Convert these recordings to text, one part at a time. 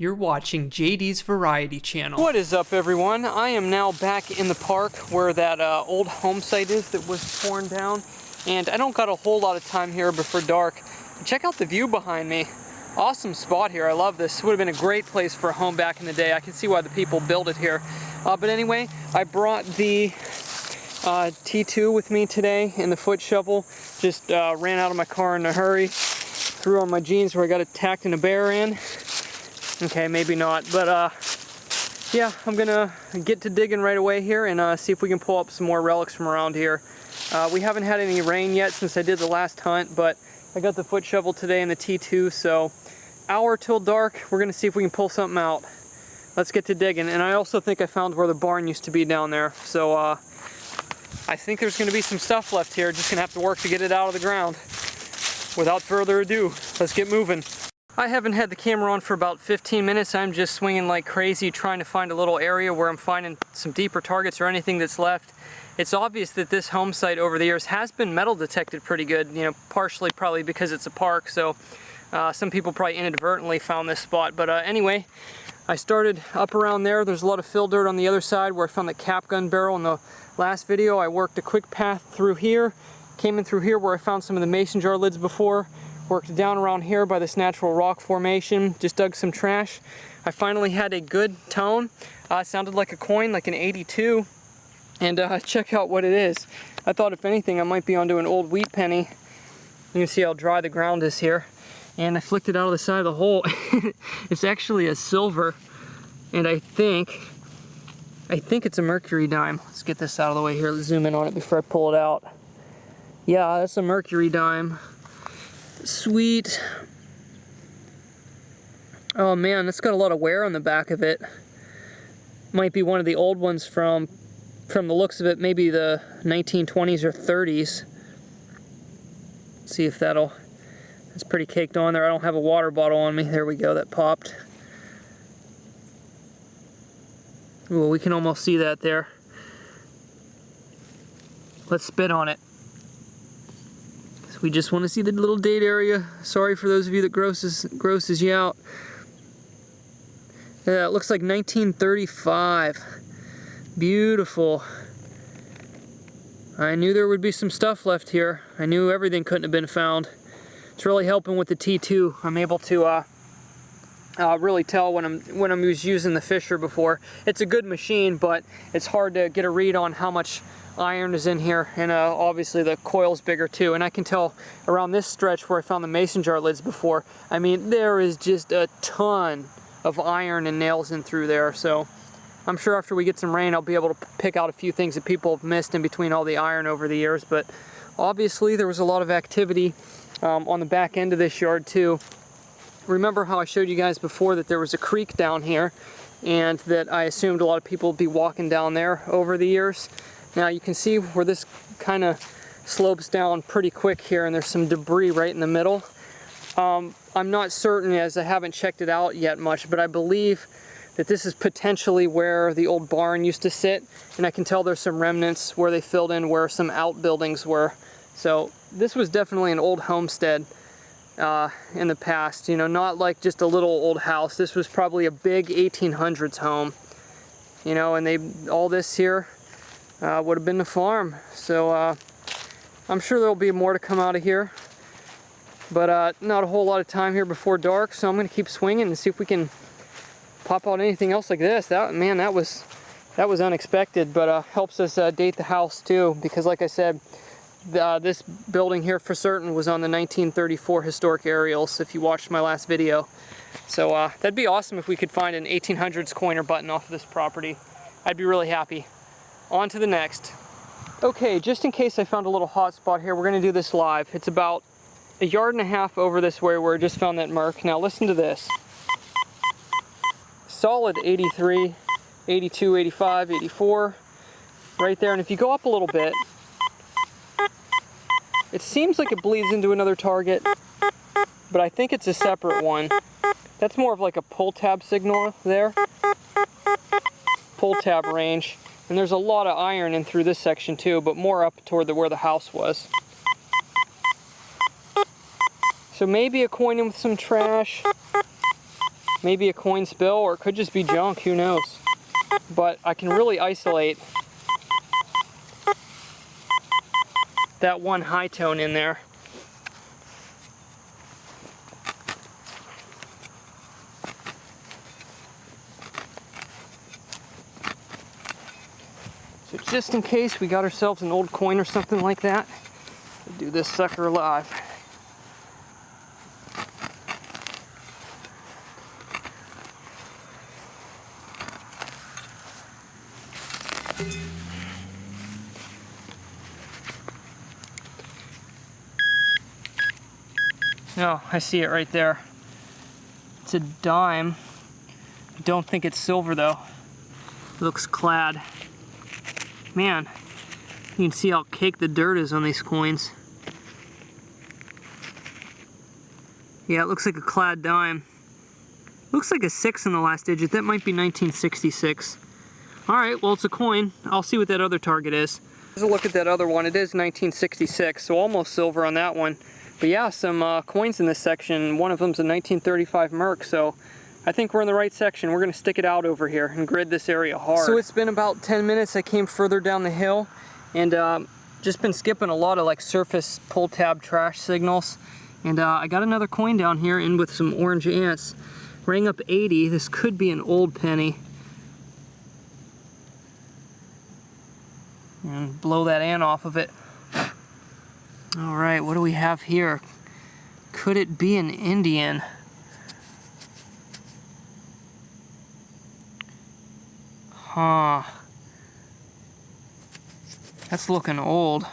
You're watching JD's Variety Channel. What is up, everyone? I am now back in the park where that old home site is that was torn down. And I don't got a whole lot of time here before dark. Check out the view behind me. Awesome spot here. I love this. Would have been a great place for a home back in the day. I can see why the people built it here. But anyway, I brought the T2 with me today and the foot shovel. Just ran out of my car in a hurry. Threw on my jeans where I got attacked in a bear in. Okay, maybe not, but yeah, I'm gonna get to digging right away here and see if we can pull up some more relics from around here. We haven't had any rain yet since I did the last hunt, but I got the foot shovel today and the T2, so hour till dark, we're gonna see if we can pull something out. Let's get to digging. And I also think I found where the barn used to be down there, so I think there's gonna be some stuff left here. Just gonna have to work to get it out of the ground. Without further ado, let's get moving. I haven't had the camera on for about 15 minutes. I'm just swinging like crazy trying to find a little area where I'm finding some deeper targets or anything that's left. It's obvious that this home site over the years has been metal detected pretty good, you know, partially probably because it's a park, so some people probably inadvertently found this spot. But anyway, I started up around there. There's a lot of fill dirt on the other side where I found the cap gun barrel in the last video. I worked a quick path through here, came in through here where I found some of the mason jar lids before. Worked down around here by this natural rock formation, just dug some trash. I finally had a good tone. Sounded like a coin, like an 82. And check out what it is. I thought if anything I might be onto an old wheat penny. You can see how dry the ground is here. And I flicked it out of the side of the hole. It's actually a silver. And I think it's a mercury dime. Let's get this out of the way here. Let's zoom in on it before I pull it out. Yeah, that's a mercury dime. Sweet. Oh man, it's got a lot of wear on the back of it. Might be one of the old ones from the looks of it, maybe the 1920s or 30s. See if it's pretty caked on there. I don't have a water bottle on me. There we go, that popped. Ooh, we can almost see that there. Let's spit on it. We just want to see the little date area. Sorry for those of you that grosses you out. Yeah, it looks like 1935. Beautiful. I knew there would be some stuff left here. I knew everything couldn't have been found. It's really helping with the T2. I'm able to really tell when I'm using the Fisher before. It's a good machine, but it's hard to get a read on how much iron is in here, and obviously the coil's bigger too. And I can tell around this stretch where I found the mason jar lids before, I mean, there is just a ton of iron and nails in through there. So I'm sure after we get some rain I'll be able to pick out a few things that people have missed in between all the iron over the years. But obviously there was a lot of activity on the back end of this yard too. Remember how I showed you guys before that there was a creek down here and that I assumed a lot of people would be walking down there over the years? Now you can see where this kind of slopes down pretty quick here, and there's some debris right in the middle. I'm not certain, as I haven't checked it out yet much, but I believe that this is potentially where the old barn used to sit, and I can tell there's some remnants where they filled in where some outbuildings were. So this was definitely an old homestead in the past, you know, not like just a little old house. This was probably a big 1800s home, you know, and all this here would have been the farm. So I'm sure there'll be more to come out of here, but not a whole lot of time here before dark, so I'm going to keep swinging and see if we can pop out anything else like this. Man, that was unexpected, but helps us date the house too, because like I said, this building here for certain was on the 1934 historic aerials, if you watched my last video. So that'd be awesome if we could find an 1800s coin or button off of this property. I'd be really happy. On to the next. Okay, just in case I found a little hot spot here, we're going to do this live. It's about a yard and a half over this way where I just found that merc. Now listen to this. Solid 83, 82, 85, 84, right there. And if you go up a little bit, it seems like it bleeds into another target, but I think it's a separate one. That's more of like a pull tab signal there. Pull tab range. And there's a lot of iron in through this section too, but more up toward where the house was. So maybe a coin in with some trash. Maybe a coin spill, or it could just be junk, who knows. But I can really isolate that one high tone in there. So just in case we got ourselves an old coin or something like that, we'll do this sucker live. No, I see it right there. It's a dime. I don't think it's silver though. It looks clad. Man, you can see how caked the dirt is on these coins. Yeah, it looks like a clad dime. Looks like a 6 in the last digit. That might be 1966. Alright, well it's a coin. I'll see what that other target is. Let's look at that other one. It is 1966, so almost silver on that one. But yeah, some coins in this section. One of them's a 1935 Merc, so I think we're in the right section. We're gonna stick it out over here and grid this area hard. So it's been about 10 minutes. I came further down the hill and just been skipping a lot of like surface pull tab trash signals. And I got another coin down here in with some orange ants. Rang up 80. This could be an old penny. And blow that ant off of it. All right, what do we have here? Could it be an Indian? Huh. That's looking old.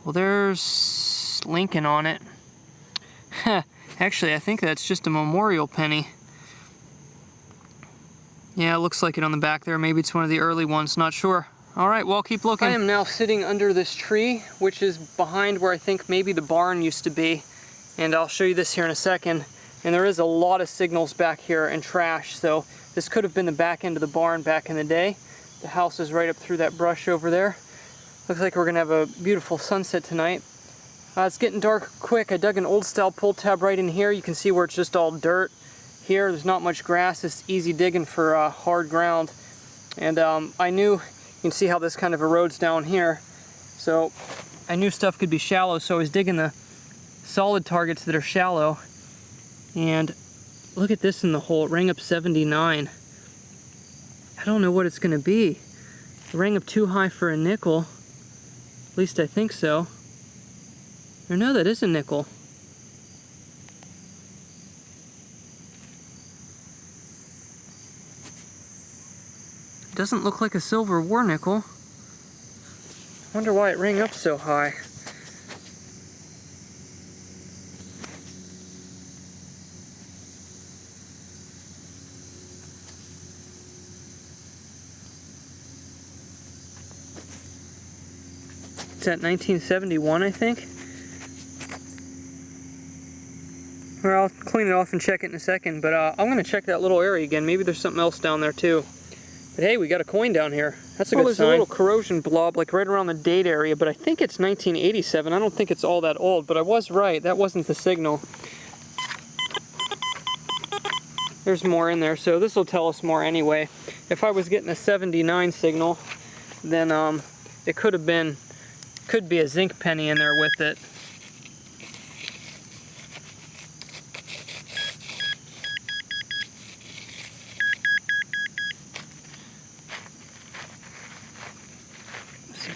Well, there's Lincoln on it. Actually, I think that's just a memorial penny. Yeah, it looks like it on the back there. Maybe it's one of the early ones, not sure. All right, well, keep looking. I am now sitting under this tree, which is behind where I think maybe the barn used to be. And I'll show you this here in a second. And there is a lot of signals back here and trash, so this could have been the back end of the barn back in the day. The house is right up through that brush over there. Looks like we're gonna have a beautiful sunset tonight. It's getting dark quick. I dug an old style pull tab right in here. You can see where it's just all dirt. Here, there's not much grass. It's easy digging for hard ground. And I knew, you can see how this kind of erodes down here. So I knew stuff could be shallow, so I was digging the solid targets that are shallow. And look at this in the hole. It rang up 79. I don't know what it's gonna be. It rang up too high for a nickel. At least I think so. Or no, that is a nickel. It doesn't look like a silver war nickel. I wonder why it rang up so high. It's at 1971, I think. Well, I'll clean it off and check it in a second, but I'm going to check that little area again. Maybe there's something else down there too. But hey, we got a coin down here. That's a good sign. There's a little corrosion blob like right around the date area, but I think it's 1987. I don't think it's all that old, but I was right. That wasn't the signal. There's more in there, so this will tell us more anyway. If I was getting a 79 signal, then it could be a zinc penny in there with it.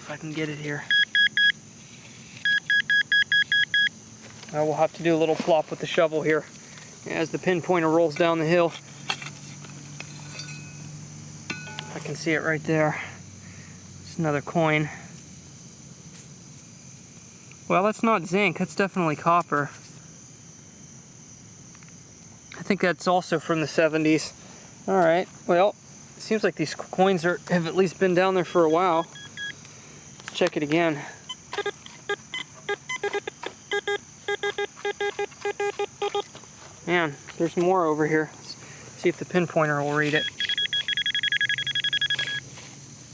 I can get it here. We'll have to do a little flop with the shovel here as the pinpointer rolls down the hill. I can see it right there. It's another coin. Well, that's not zinc, that's definitely copper. I think that's also from the 70s. Alright, well, it seems like these coins have at least been down there for a while. Check it again. Man, there's more over here. Let's see if the pinpointer will read it.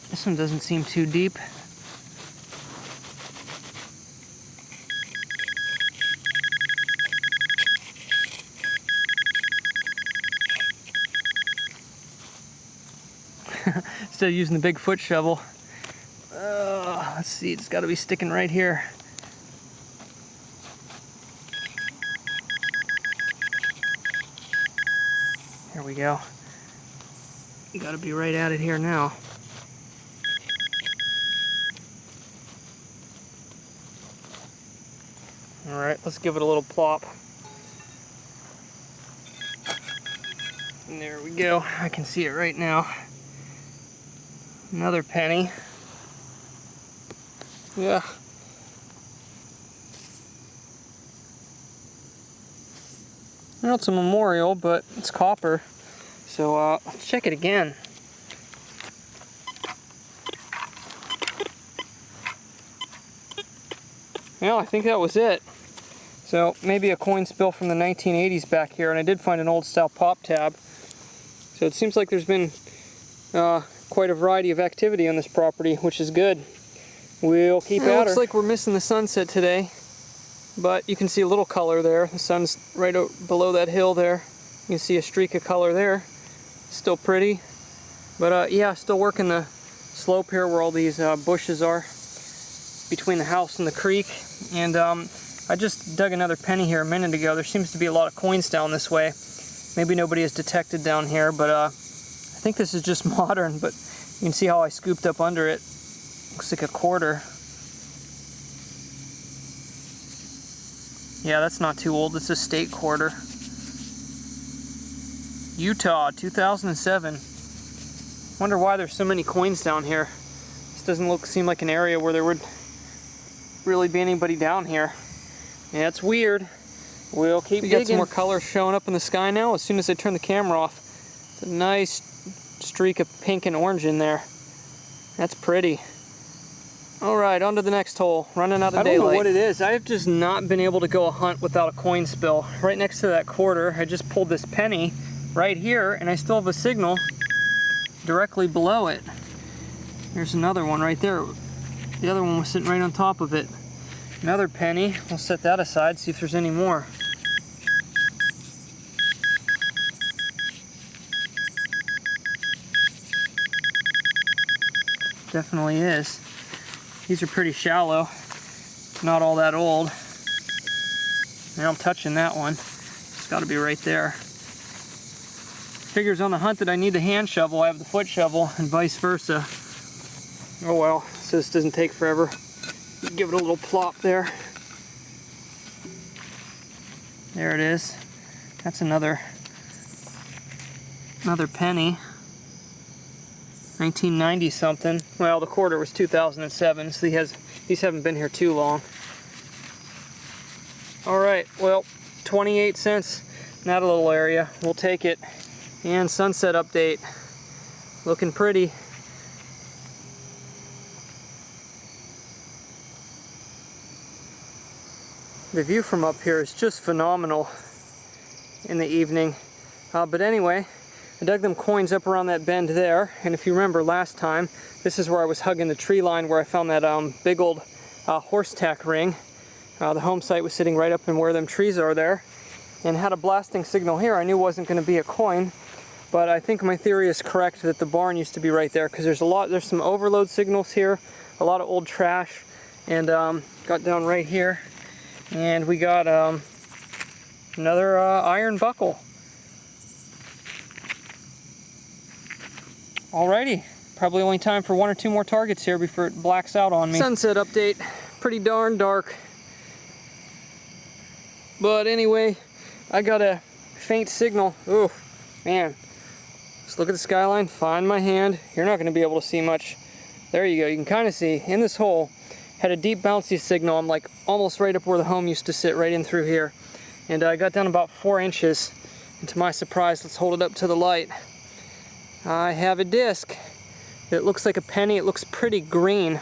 This one doesn't seem too deep. instead of using the big foot shovel. Let's see, it's got to be sticking right here. There we go. You got to be right at it here now. All right, let's give it a little plop. And there we go. I can see it right now. Another penny. Yeah. Well, it's a memorial, but it's copper. So let's check it again. Well, I think that was it. So maybe a coin spill from the 1980s back here, and I did find an old style pop tab. So it seems like there's been quite a variety of activity on this property, which is good. We'll keep at her. It looks like we're missing the sunset today, but you can see a little color there. The sun's right below that hill there. You can see a streak of color there. Still pretty, but yeah, still working the slope here where all these bushes are between the house and the creek. And I just dug another penny here a minute ago. There seems to be a lot of coins down this way. Maybe nobody has detected down here, but I think this is just modern, but you can see how I scooped up under it. Looks like a quarter. Yeah, that's not too old. It's a state quarter. Utah, 2007. Wonder why there's so many coins down here. This doesn't seem like an area where there would really be anybody down here. Yeah, it's weird. We'll keep digging. Got some more color showing up in the sky now as soon as I turn the camera off. It's a nice streak of pink and orange in there. That's pretty. Alright, on to the next hole. Running out of daylight. I don't know what it is. I've just not been able to go a hunt without a coin spill. Right next to that quarter, I just pulled this penny right here, and I still have a signal directly below it. There's another one right there. The other one was sitting right on top of it. Another penny. We'll set that aside, see if there's any more. Definitely is. These are pretty shallow, not all that old. Now I'm touching that one. It's got to be right there. Figures on the hunt that I need the hand shovel, I have the foot shovel, and vice versa. Oh well, so this doesn't take forever. Give it a little plop there. There it is. That's another penny. 1990 something. Well, the quarter was 2007, so these haven't been here too long. All right, well, 28 cents in that little area. We'll take it. And sunset update. Looking pretty. The view from up here is just phenomenal in the evening. But anyway, I dug them coins up around that bend there, and if you remember last time, this is where I was hugging the tree line where I found that big old horse tack ring. The home site was sitting right up in where them trees are there, and had a blasting signal here. I knew it wasn't going to be a coin, but I think my theory is correct that the barn used to be right there, because there's some overload signals here, a lot of old trash, and got down right here, and we got another iron buckle. Alrighty, probably only time for one or two more targets here before it blacks out on me. Sunset update, pretty darn dark. But anyway, I got a faint signal. Oh, man. Just look at the skyline, find my hand. You're not gonna be able to see much. There you go, you can kind of see in this hole, had a deep bouncy signal. I'm like almost right up where the home used to sit, right in through here. And I got down about 4 inches. And to my surprise, let's hold it up to the light. I have a disc that looks like a penny. It looks pretty green.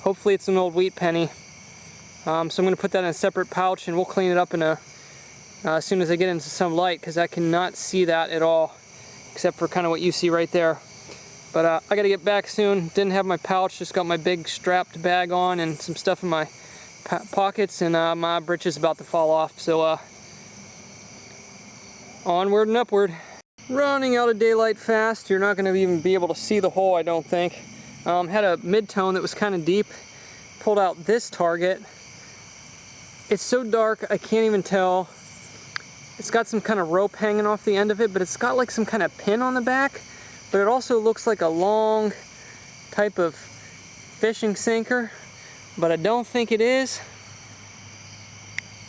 Hopefully it's an old wheat penny. So I'm going to put that in a separate pouch, and we'll clean it up as soon as I get into some light, because I cannot see that at all, except for kind of what you see right there. But I got to get back soon. Didn't have my pouch, just got my big strapped bag on and some stuff in my pockets, and my britches about to fall off. So onward and upward. Running out of daylight fast. You're not going to even be able to see the hole, I don't think. Had a mid-tone that was kind of deep. Pulled out this target. It's so dark I can't even tell. It's got some kind of rope hanging off the end of it, but it's got like some kind of pin on the back. But it also looks like a long type of fishing sinker, but I don't think it is.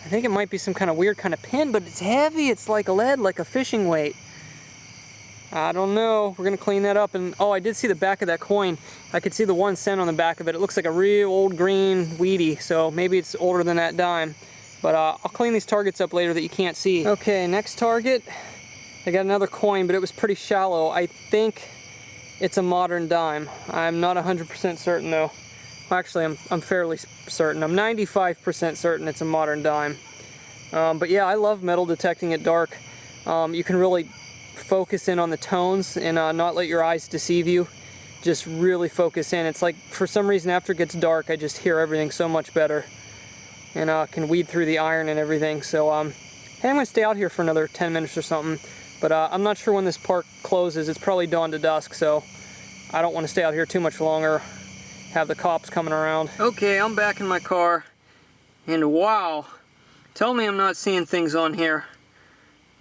I think it might be some kind of weird kind of pin, but it's heavy. It's like lead, like a fishing weight. I don't know. We're gonna clean that up. And oh, I did see the back of that coin. I could see the 1 cent on the back of it. It looks like a real old green weedy, so maybe it's older than that dime. But I'll clean these targets up later that you can't see. Okay, next target. I got another coin, but it was pretty shallow. I think it's a modern dime. I'm not 100% certain though. Well, actually, I'm fairly certain. I'm 95% certain it's a modern dime. But yeah, I love metal detecting at dark. You can really focus in on the tones and not let your eyes deceive you. Just really focus in. It's like, for some reason, after it gets dark, I just hear everything so much better. And can weed through the iron and everything. So, hey, I'm gonna stay out here for another 10 minutes or something. But I'm not sure when this park closes. It's probably dawn to dusk, so I don't want to stay out here too much longer. Have the cops coming around. Okay, I'm back in my car. And wow, tell me I'm not seeing things on here.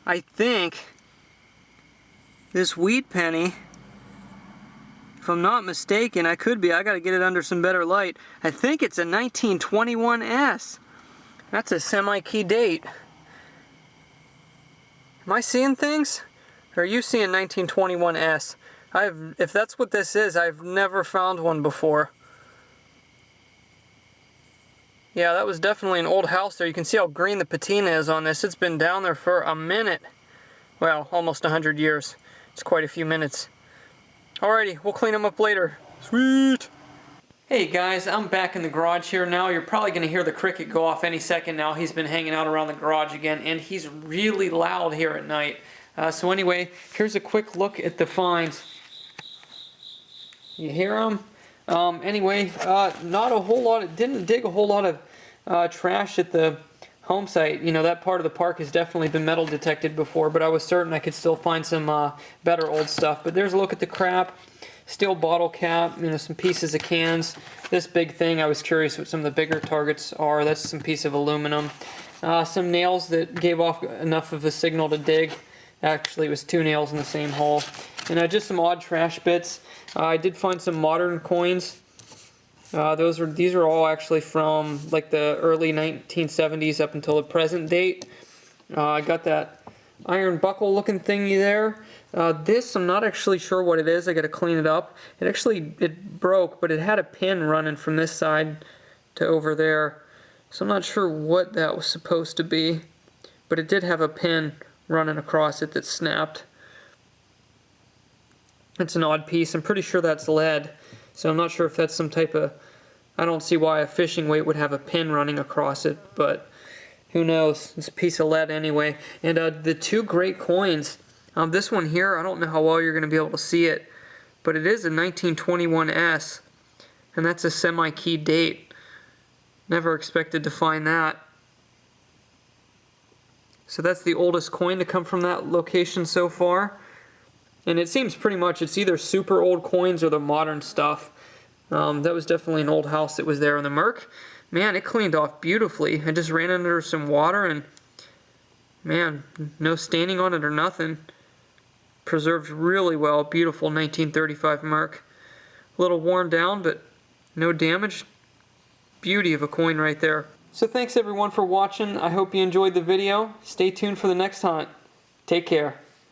I think this wheat penny, if I'm not mistaken, I could be. I gotta get it under some better light. I think it's a 1921S. That's a semi-key date. Am I seeing things? Or are you seeing 1921S? If that's what this is, I've never found one before. Yeah, that was definitely an old house there. You can see how green the patina is on this. It's been down there for a minute. Well, almost 100 years. It's quite a few minutes. Alrighty, we'll clean them up later. Sweet! Hey guys, I'm back in the garage here now. You're probably going to hear the cricket go off any second now. He's been hanging out around the garage again, and he's really loud here at night. So anyway, here's a quick look at the finds. You hear them? Anyway, not a whole lot, didn't dig a whole lot of trash at the home site. You know, that part of the park has definitely been metal detected before, but I was certain I could still find some better old stuff. But there's a look at the crap. Steel bottle cap, you know, some pieces of cans. This big thing, I was curious what some of the bigger targets are. That's some piece of aluminum. Some nails that gave off enough of a signal to dig. Actually, it was 2 nails in the same hole. And just some odd trash bits. I did find some modern coins. These are all actually from like the early 1970s up until the present date. I got that iron buckle looking thingy there. This, I'm not actually sure what it is. I got to clean it up. It broke, but it had a pin running from this side to over there. So I'm not sure what that was supposed to be, but it did have a pin running across it that snapped. It's an odd piece. I'm pretty sure that's lead. So I'm not sure if that's some type of... I don't see why a fishing weight would have a pin running across it, but who knows? It's a piece of lead anyway. And the 2 great coins. This one here, I don't know how well you're going to be able to see it, but it is a 1921S, and that's a semi-key date. Never expected to find that. So that's the oldest coin to come from that location so far. And it seems pretty much it's either super old coins or the modern stuff. That was definitely an old house that was there in the Merc. Man, it cleaned off beautifully. I just ran under some water and, man, no staining on it or nothing. Preserved really well. Beautiful 1935 Merc. A little worn down, but no damage. Beauty of a coin right there. So thanks everyone for watching. I hope you enjoyed the video. Stay tuned for the next hunt. Take care.